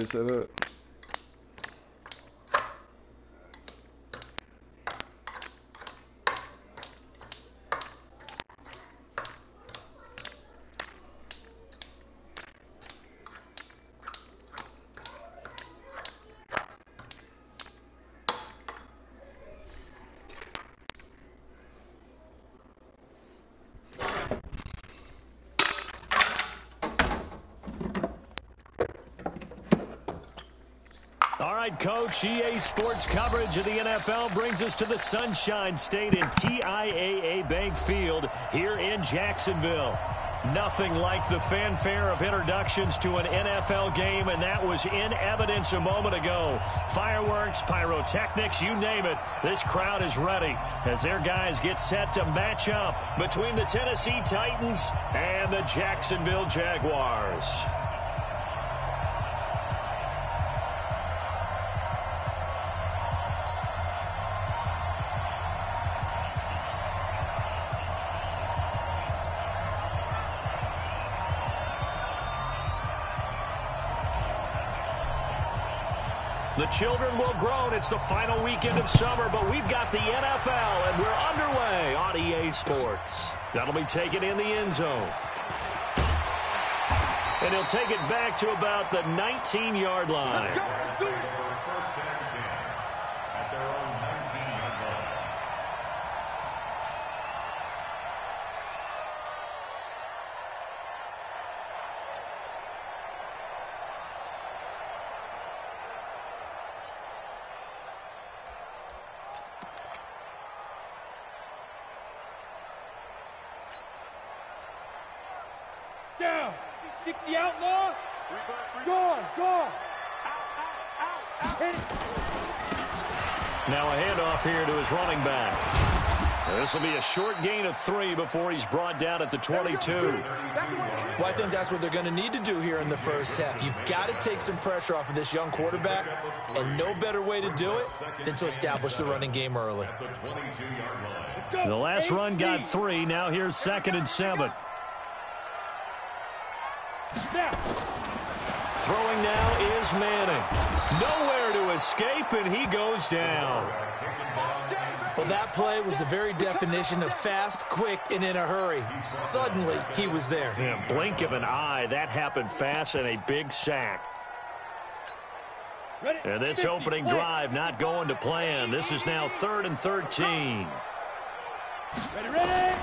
already set up. All right, Coach, EA Sports coverage of the NFL brings us to the Sunshine State in TIAA Bank Field here in Jacksonville. Nothing like the fanfare of introductions to an NFL game, and that was in evidence a moment ago. Fireworks, pyrotechnics, you name it. This crowd is ready as their guys get set to match up between the Tennessee Titans and the Jacksonville Jaguars. The children will groan. It's the final weekend of summer, but we've got the NFL, and we're underway on EA Sports. That'll be taken in the end zone. And he'll take it back to about the 19-yard line. Down. 60 outlaw. Gone. Now a handoff here to his running back. This will be a short gain of 3 before he's brought down at the 22. Well, I think that's what they're going to need to do here in the first half. You've got to take some pressure off of this young quarterback, and no better way to do it than to establish the running game early. The last run got 3. Now here's 2nd and 7. Throwing now is Manning. Nowhere to escape, and he goes down. Well, that play was the very definition of fast, quick, and in a hurry. Suddenly, he was there. Yeah, blink of an eye. That happened fast, and a big sack. And this opening drive not going to plan. This is now 3rd and 13. Ready.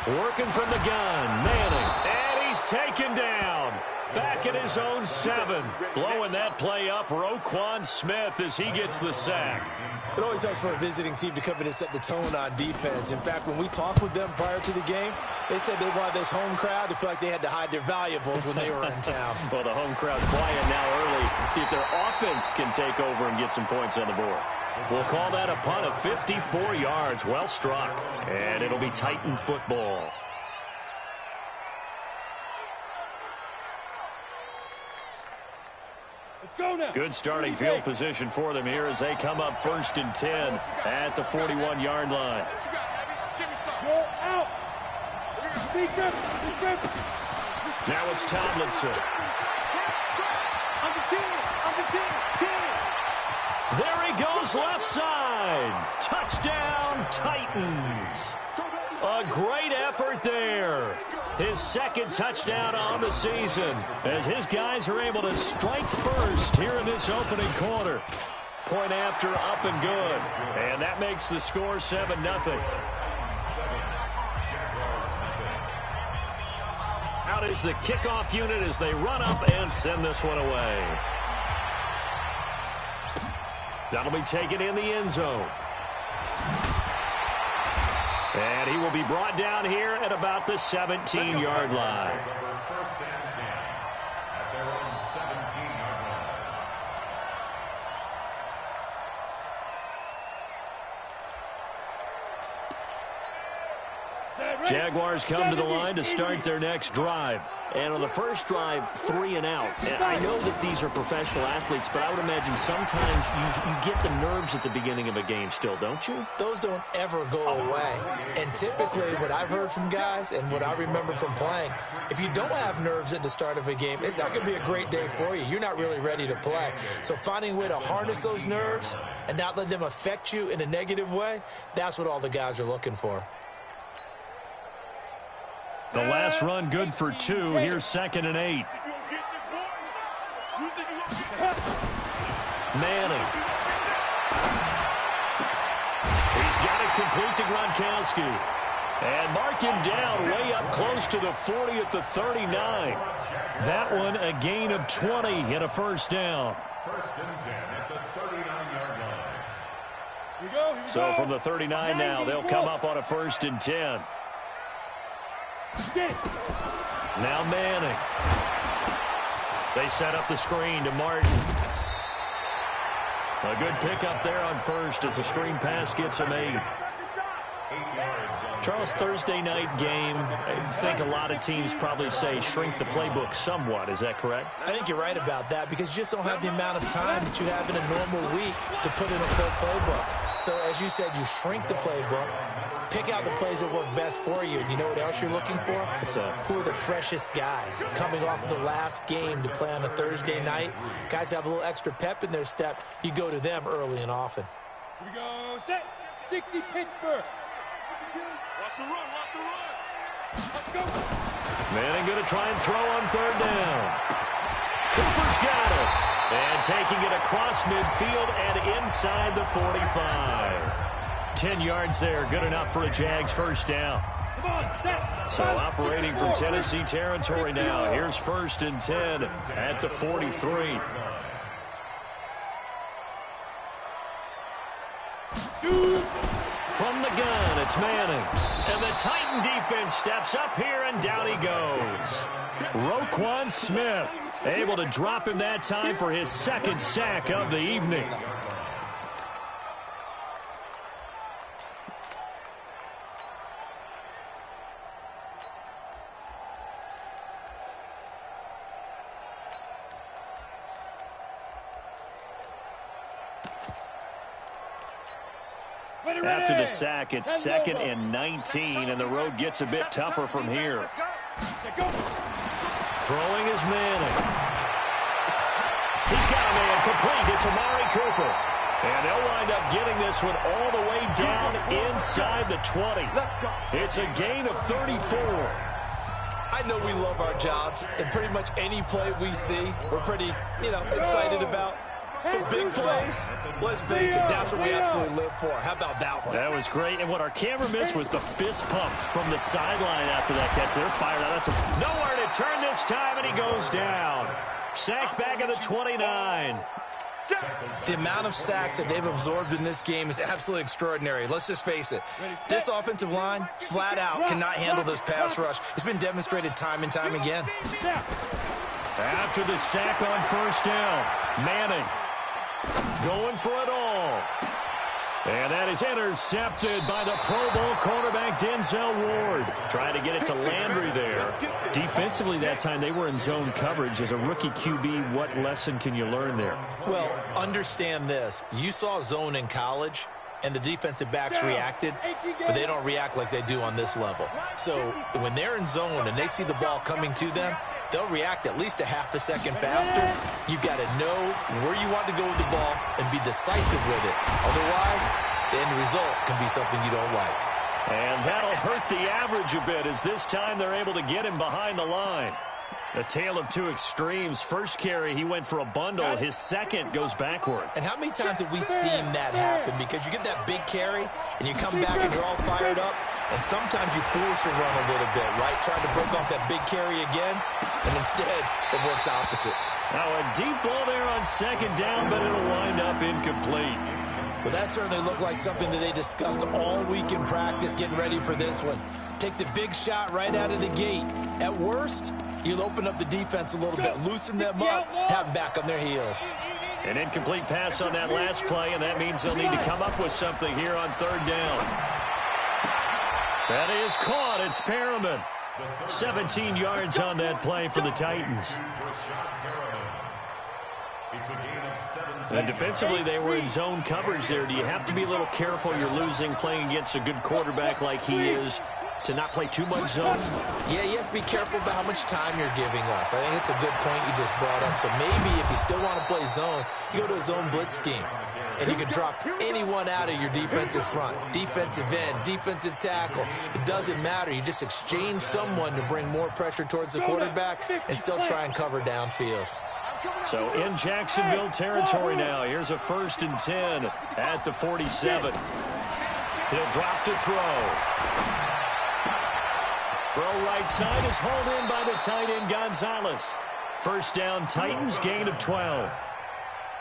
Working from the gun, Manning. And he's taken down. Back at his own 7. Blowing that play up, Roquan Smith as he gets the sack. It always helps for a visiting team to come in and set the tone on defense. In fact, when we talked with them prior to the game, they said they wanted this home crowd to feel like they had to hide their valuables when they were in town. Well, the home crowd quiet now early. See if their offense can take over and get some points on the board. We'll call that a punt of 54 yards. Well struck. And it'll be Titan football. Good starting field position for them here as they come up 1st and 10 at the 41-yard line. Go out. Now it's Tomlinson. There he goes left side. Touchdown, Titans. A great effort there. His 2nd touchdown on the season as his guys are able to strike first here in this opening quarter. Point after up and good. And that makes the score 7-0. Out is the kickoff unit as they run up and send this one away. That'll be taken in the end zone. And he will be brought down here at about the 17-yard line. Jaguars come to the line to start their next drive. And on the first drive, 3 and out. And I know that these are professional athletes, but I would imagine sometimes you get the nerves at the beginning of a game still, don't you? Those don't ever go away. And typically what I've heard from guys and what I remember from playing, if you don't have nerves at the start of a game, it's not going to be a great day for you. You're not really ready to play. So finding a way to harness those nerves and not let them affect you in a negative way, that's what all the guys are looking for. The last run good for 2. Here's 2nd and 8. Manning. He's got it complete to Gronkowski. And mark him down way up close to the 40 at the 39. That one a gain of 20 and a first down. First and 10 at the 39-yard line. So from the 39 now, they'll come up on a 1st and 10. Now Manning. They set up the screen to Martin. A good pickup there on first as the screen pass gets him 8. Charles, Thursday night game, I think a lot of teams probably say shrink the playbook somewhat. Is that correct? I think you're right about that because you just don't have the amount of time that you have in a normal week to put in a full playbook. So as you said, you shrink the playbook, pick out the plays that work best for you. You know what else you're looking for? Who are the freshest guys coming off of the last game to play on a Thursday night? Guys have a little extra pep in their step. You go to them early and often. Here we go. Set. 60 Pittsburgh. Watch the run. Watch the run. Let's go. Manning going to try and throw on 3rd down. Cooper's got it. And taking it across midfield and inside the 45. 10 yards there. Good enough for a Jags first down. Come on, set. So operating from Tennessee territory now. Here's 1st and 10 at the 43. From the gun, it's Manning. And the Titan defense steps up here, and down he goes. Roquan Smith able to drop him that time for his 2nd sack of the evening. After the sack, it's 2nd and 19, and the road gets a bit tougher from here. Throwing is Manning. He's got a man complete. It's Amari Cooper. And they'll wind up getting this one all the way down inside the 20. It's a gain of 34. I know we love our jobs, and pretty much any play we see, we're pretty, excited about. But big plays, let's face it, that's what we absolutely live for. How about that one? That was great. And what our camera missed was the fist pumps from the sideline after that catch. They're fired out. That's nowhere to turn this time, and he goes down. Sacked back at the 29. The amount of sacks that they've absorbed in this game is absolutely extraordinary. Let's just face it. This offensive line, flat out, cannot handle this pass rush. It's been demonstrated time and time again. After the sack on 1st down, Manning going for it all. And that is intercepted by the Pro Bowl cornerback Denzel Ward. Trying to get it to Landry there. Defensively that time, they were in zone coverage. As a rookie QB, what lesson can you learn there? Well, understand this. You saw zone in college, and the defensive backs reacted, but they don't react like they do on this level. So when they're in zone and they see the ball coming to them, they'll react at least a half a second faster. You've got to know where you want to go with the ball and be decisive with it. Otherwise, the end result can be something you don't like. And that'll hurt the average a bit as this time they're able to get him behind the line. A tale of two extremes. First carry, he went for a bundle. His second goes backward. And how many times have we seen that happen? Because you get that big carry, and you come back and you're all fired up, and sometimes you force a run a little bit, right? Trying to break off that big carry again, and instead it works opposite. Now a deep ball there on 2nd down, but it'll wind up incomplete. Well, that certainly looked like something that they discussed all week in practice, getting ready for this one. Take the big shot right out of the gate. At worst, you'll open up the defense a little bit, loosen them up, have them back on their heels. An incomplete pass on that last play, and that means they'll need to come up with something here on 3rd down. That is caught. It's Perriman. 17 yards on that play for the Titans. And defensively, they were in zone coverage there. Do you have to be a little careful? You're losing playing against a good quarterback like he is, to not play too much zone? Yeah, you have to be careful about how much time you're giving up. I think it's a good point you just brought up. So maybe if you still want to play zone, you go to a zone blitz scheme. And you can drop anyone out of your defensive front. Defensive end, defensive tackle. It doesn't matter. You just exchange someone to bring more pressure towards the quarterback and still try and cover downfield. So in Jacksonville territory now. Here's a 1st and 10 at the 47. He'll drop to throw. Throw right side is hauled in by the tight end Gonzalez. First down Titans, gain of 12.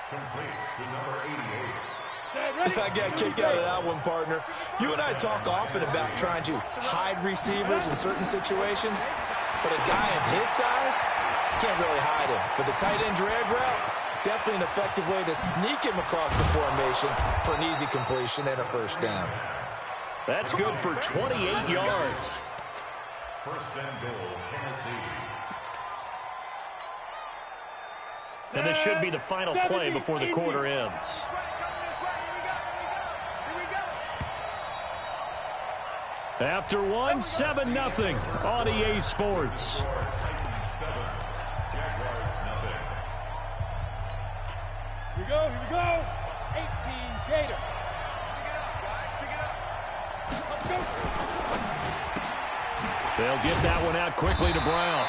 Complete to number 88. I got kicked out of that one, partner. You and I talk often about trying to hide receivers in certain situations, but a guy of his size can't really hide him. But the tight end drag route, definitely an effective way to sneak him across the formation for an easy completion and a first down. That's good for 28 yards. First and goal, Tennessee. And this should be the final play before the quarter ends. After one, 7-0 on EA Sports. Here we go. 18 Gator. Let's go. They'll get that one out quickly to Brown.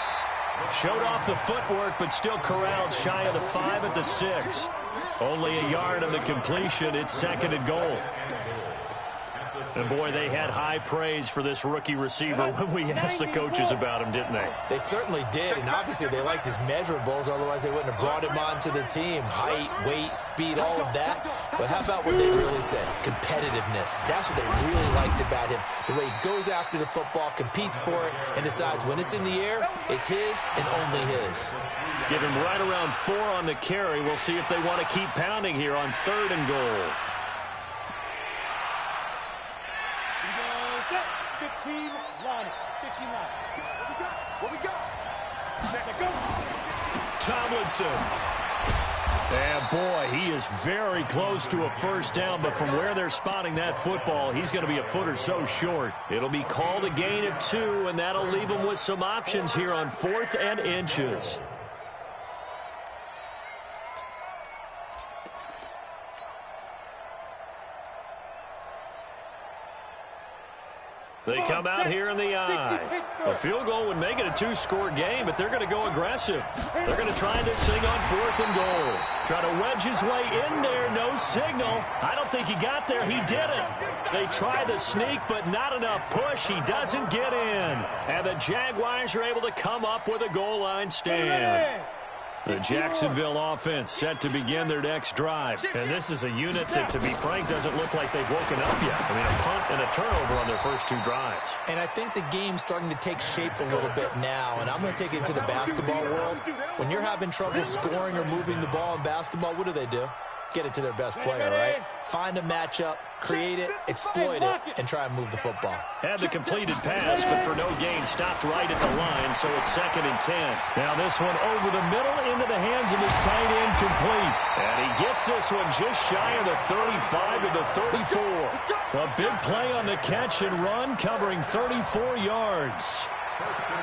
Showed off the footwork, but still corralled shy of the 5 at the 6. Only a yard on the completion. It's 2nd and goal. And, boy, they had high praise for this rookie receiver when we asked the coaches about him, didn't they? They certainly did, and obviously they liked his measurables. Otherwise, they wouldn't have brought him onto the team. Height, weight, speed, all of that. But how about what they really said? Competitiveness. That's what they really liked about him. The way he goes after the football, competes for it, and decides when it's in the air, it's his and only his. Give him right around 4 on the carry. We'll see if they want to keep pounding here on 3rd and goal. 15 line. 15 line. What we got? Let's go. Tomlinson. And, boy, he is very close to a first down, but from where they're spotting that football, he's going to be a foot or so short. It'll be called a gain of 2, and that'll leave him with some options here on 4th and inches. They come out here in the eye. A field goal would make it a 2-score game, but they're going to go aggressive. They're going to try this thing on 4th and goal. Try to wedge his way in there. No signal. I don't think he got there. He didn't. They try the sneak, but not enough push. He doesn't get in. And the Jaguars are able to come up with a goal line stand. The Jacksonville offense set to begin their next drive. And this is a unit that, to be frank, doesn't look like they've woken up yet. I mean, a punt and a turnover on their first 2 drives. And I think the game's starting to take shape a little bit now. And I'm going to take it to the basketball world. When you're having trouble scoring or moving the ball in basketball, what do? Get it to their best player, right? Find a matchup, create it, exploit it, and try and move the football. Had the completed pass, but for no gain, stopped right at the line, so it's 2nd and 10. Now this one over the middle into the hands of his tight end, complete. And he gets this one just shy of the 35 to the 34. A big play on the catch and run, covering 34 yards.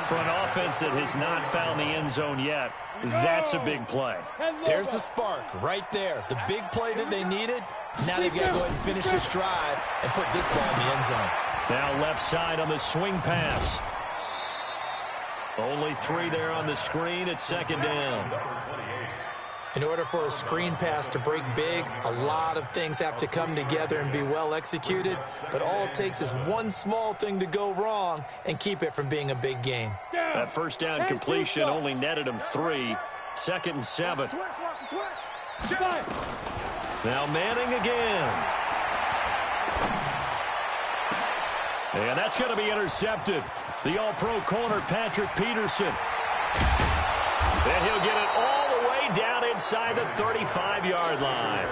For an offense that has not found the end zone yet, that's a big play. There's the spark right there. The big play that they needed. Now they've got to go ahead and finish this drive and put this ball in the end zone. Now left side on the swing pass. Only 3 there on the screen. It's 2nd down. In order for a screen pass to break big, a lot of things have to come together and be well executed. But all it takes is one small thing to go wrong and keep it from being a big game. That first down completion only netted him 3. 2nd and 7. Now Manning again. And that's going to be intercepted. The All-Pro corner, Patrick Peterson. And he'll get it all the way down inside the 35-yard line.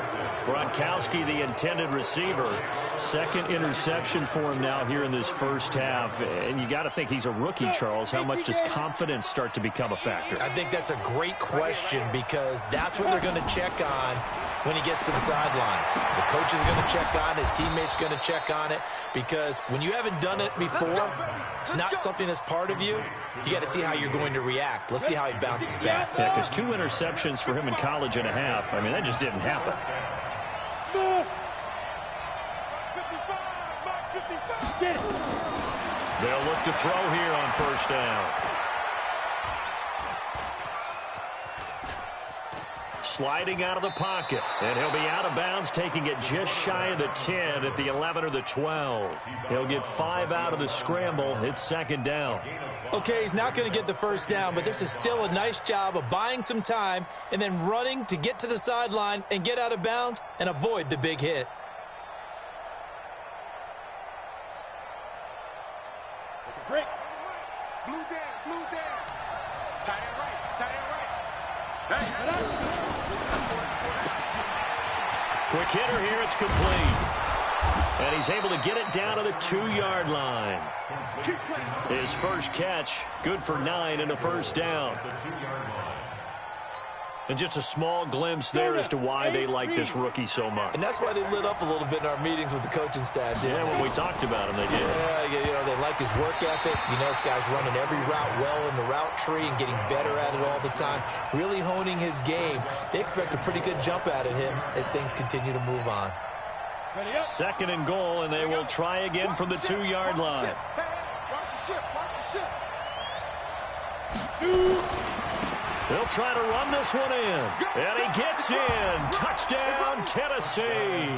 Gronkowski, the intended receiver. Second interception for him now here in this first half. And you got to think he's a rookie, Charles. How much does confidence start to become a factor? I think that's a great question because that's what they're going to check on when he gets to the sidelines. The coach is going to check on it. His teammates going to check on it because when you haven't done it before, it's not something that's part of you. You got to see how you're going to react. Let's see how he bounces back. Yeah, because 2 interceptions for him in college and a half. I mean, that just didn't happen. They'll look to throw here on first down. Sliding out of the pocket, and he'll be out of bounds, taking it just shy of the 10 at the 11 or the 12. He'll get 5 out of the scramble. It's second down. Okay, he's not going to get the first down, but this is still a nice job of buying some time and then running to get to the sideline and get out of bounds and avoid the big hit. Break. Blue down. Tight end right. Hey. Quick hitter here, it's complete. And he's able to get it down to the 2-yard line. His first catch, good for 9 and a first down. And just a small glimpse there as to why they like this rookie so much. And that's why they lit up a little bit in our meetings with the coaching staff. Yeah, when we talked about him, they did. Yeah, you know, they like his work ethic. You know, this guy's running every route well in the route tree and getting better at it all the time, really honing his game. They expect a pretty good jump out of him as things continue to move on. Second and goal, and they will try again from the 2-yard line. They'll try to run this one in. And he gets in. Touchdown, Tennessee.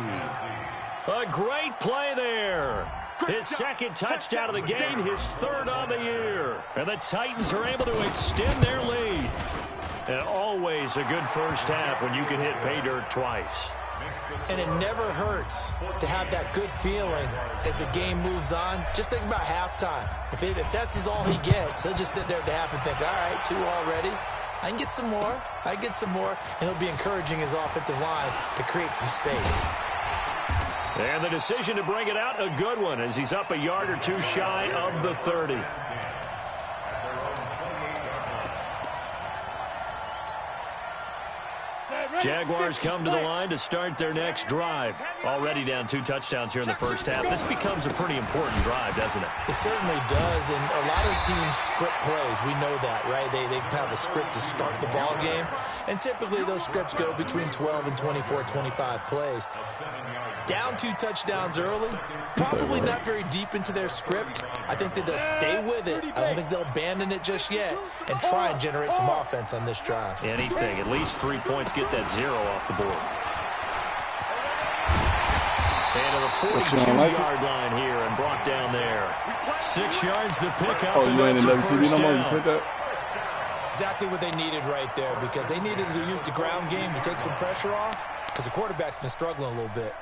A great play there. His second touchdown of the game, his third on the year. And the Titans are able to extend their lead. And always a good first half when you can hit pay dirt twice. And it never hurts to have that good feeling as the game moves on. Just think about halftime. If that's all he gets, he'll just sit there at the half and think, all right, 2 already. I can get some more. And he'll be encouraging his offensive line to create some space. And the decision to bring it out, a good one, as he's up a yard or 2 shy of the 30. Jaguars come to the line to start their next drive. Already down 2 touchdowns here in the first half. This becomes a pretty important drive, doesn't it? It certainly does, and a lot of teams script plays. We know that, right? They have a script to start the ball game, and typically those scripts go between 12 and 24, 25 plays. Down 2 touchdowns early, probably not very deep into their script. I think that they'll stay with it. I don't think they'll abandon it just yet and try and generate some offense on this drive. Anything, at least 3 points, get that 0 off the board. And to the 42-yard line here and brought down there. 6 yards the pickup. Oh, you ain't in WTV no more? You put that? Exactly what they needed right there because they needed to use the ground game to take some pressure off because the quarterback's been struggling a little bit.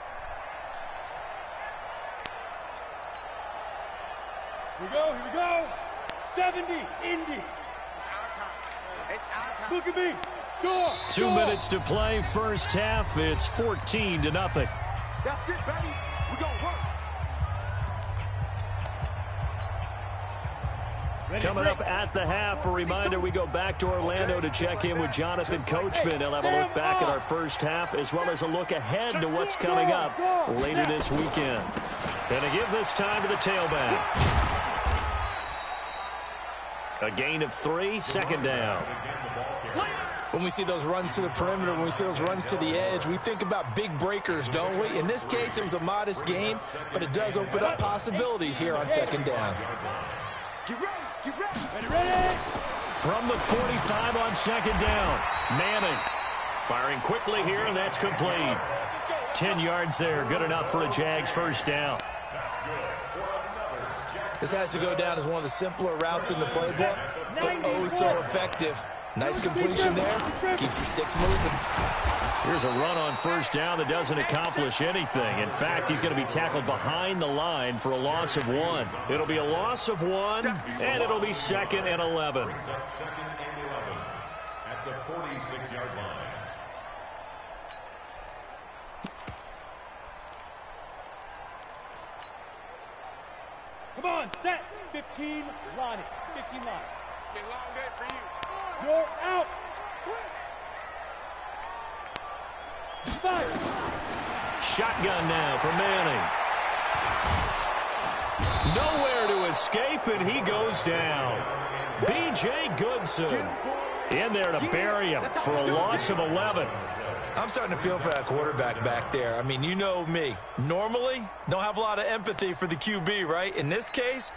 Here we go. 70, Indy. It's our time. Look at me. Go. 2 minutes to play, first half. It's 14-0. That's it, baby. We're going to work. Coming up at the half, a reminder, we go back to Orlando to check in with Jonathan Coachman. He'll have a look back at our first half as well as a look ahead to what's coming up later this weekend. And to give this time to the tailback. A gain of 3, second down. When we see those runs to the perimeter, when we see those runs to the edge, we think about big breakers, don't we? In this case, it was a modest gain, but it does open up possibilities here on second down. Get ready. From the 45 on second down, Manning firing quickly here, and that's complete. 10 yards there, good enough for a Jags first down. This has to go down as one of the simpler routes in the playbook, but oh so effective. Nice completion there. Keeps the sticks moving. Here's a run on first down that doesn't accomplish anything. In fact, he's going to be tackled behind the line for a loss of 1. It'll be a loss of 1, and it'll be 2nd and 11. At the 46-yard line. Come on, set. 15, Lonnie. 15, Lonnie. It's a long day for you. You're out. Five. Shotgun now for Manning. Nowhere to escape, and he goes down. B.J. Goodson in there to bury him for a loss of 11. I'm starting to feel for that quarterback back there. I mean, you know me. Normally, don't have a lot of empathy for the QB, right? In this case,